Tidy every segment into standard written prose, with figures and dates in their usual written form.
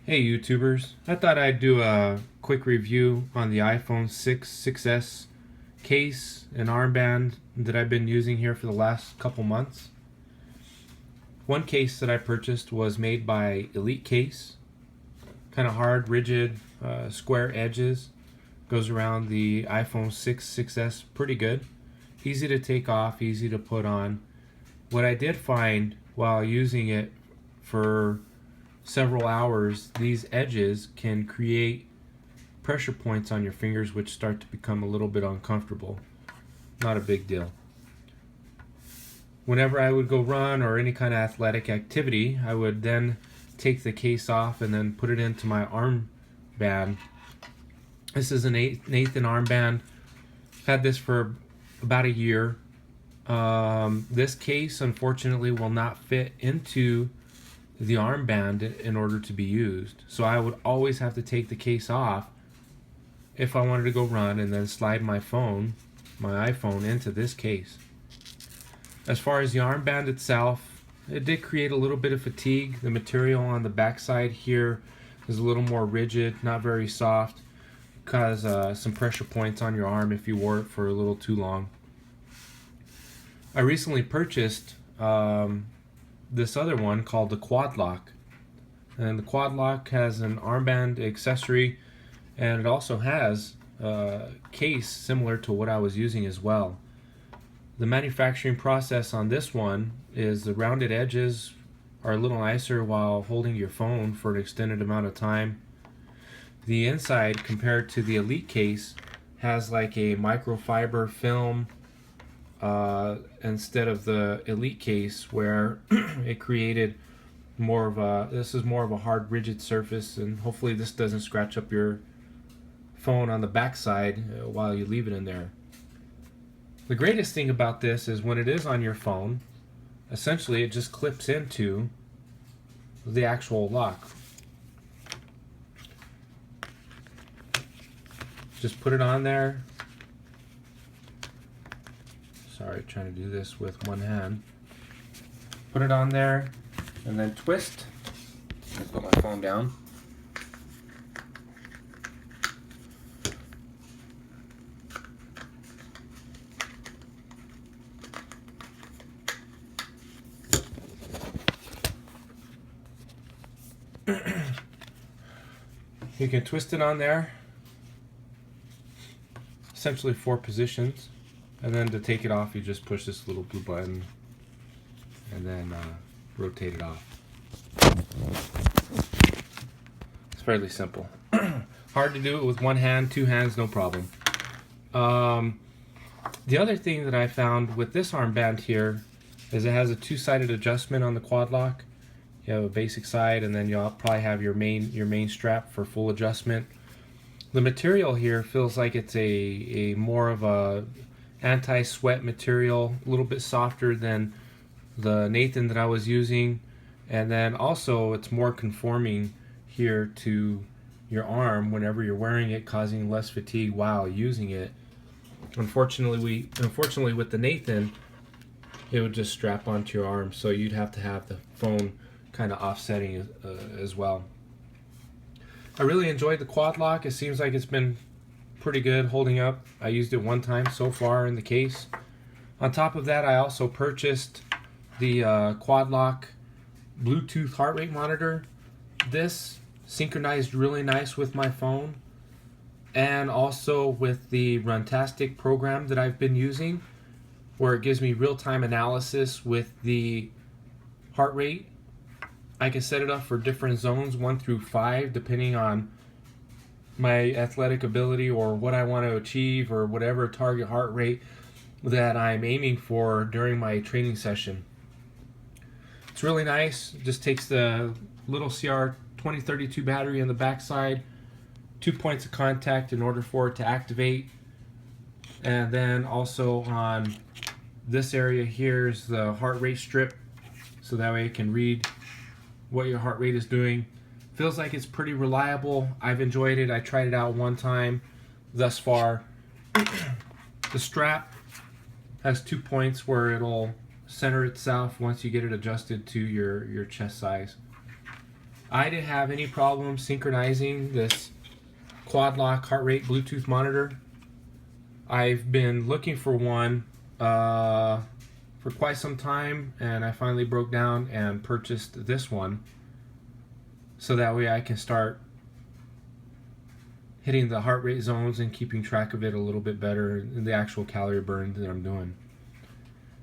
Hey YouTubers, I thought I'd do a quick review on the iPhone 6S case and armband that I've been using here for the last couple months. One case that I purchased was made by Elite Case. Kind of hard, rigid, square edges. Goes around the iPhone 6S pretty good. Easy to take off, easy to put on. What I did find while using it for several hours, these edges can create pressure points on your fingers which start to become a little bit uncomfortable. Not a big deal. Whenever I would go run or any kind of athletic activity, I would then take the case off and then put it into my armband. This is an Nathan armband. Had this for about a year. This case unfortunately will not fit into the armband in order to be used. So I would always have to take the case off if I wanted to go run and then slide my iPhone into this case. As far as the armband itself, it did create a little bit of fatigue. The material on the backside here is a little more rigid, not very soft. Cause some pressure points on your arm if you wore it for a little too long. I recently purchased this other one called the Quad Lock, and the Quad Lock has an armband accessory, and it also has a case similar to what I was using as well. The manufacturing process on this one is the rounded edges are a little nicer while holding your phone for an extended amount of time. The inside, compared to the Elite case, has like a microfiber film instead of the Elite case, where it created more of a, this is more of a hard rigid surface, and hopefully this doesn't scratch up your phone on the backside while you leave it in there. The greatest thing about this is when it is on your phone, essentially it just clips into the actual lock. Just put it on there. Sorry, trying to do this with one hand. Put it on there and then twist. Let's put my phone down. You can twist it on there. Essentially 4 positions. And then to take it off, you just push this little blue button and then rotate it off. It's fairly simple. Hard to do it with one hand, 2 hands, no problem. The other thing that I found with this armband here is it has a 2-sided adjustment on the Quad Lock. You have a basic side, and then you'll probably have your main strap for full adjustment. The material here feels like it's a more of a anti-sweat material, a little bit softer than the Nathan that I was using, and then also it's more conforming here to your arm whenever you're wearing it, causing less fatigue while using it. Unfortunately with the Nathan, it would just strap onto your arm, so you'd have to have the phone kind of offsetting as well. I really enjoyed the Quad Lock. It seems like it's been pretty good holding up. I used it one time so far in the case. On top of that, I also purchased the Quad Lock Bluetooth heart rate monitor. This synchronized really nice with my phone, and also with the Runtastic program that I've been using, where it gives me real-time analysis with the heart rate. I can set it up for different zones, 1 through 5, depending on my athletic ability or what I want to achieve, or whatever target heart rate that I'm aiming for during my training session. It's really nice. It just takes the little CR2032 battery on the backside, 2 points of contact in order for it to activate, and then also on this area here is the heart rate strip, so that way it can read what your heart rate is doing. Feels like it's pretty reliable. I've enjoyed it. I tried it out one time thus far. The strap has 2 points where it'll center itself once you get it adjusted to your chest size. I didn't have any problem synchronizing this quad lock heart rate Bluetooth monitor. I've been looking for one for quite some time, and I finally broke down and purchased this one so that way I can start hitting the heart rate zones and keeping track of it a little bit better in the actual calorie burn that I'm doing.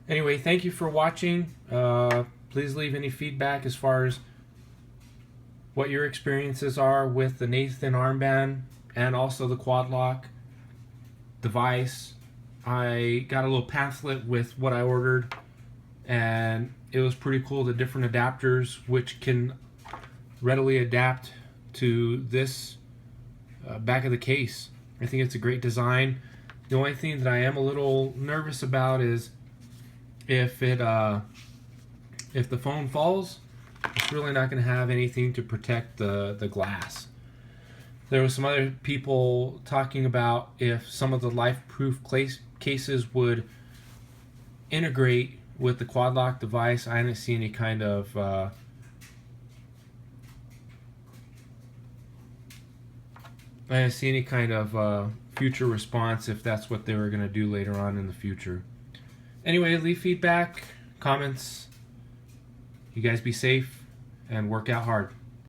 Anyway, thank you for watching. Please leave any feedback as far as what your experiences are with the Nathan armband and also the quad lock device. I got a little pamphlet with what I ordered, and it was pretty cool, the different adapters which can readily adapt to this back of the case. I think it's a great design. The only thing that I am a little nervous about is if the phone falls, it's really not going to have anything to protect the glass. There was some other people talking about if some of the life-proof cases would integrate with the quad lock device. I didn't see any kind of future response if that's what they were going to do later on in the future. Anyway, leave feedback, comments. You guys be safe and work out hard.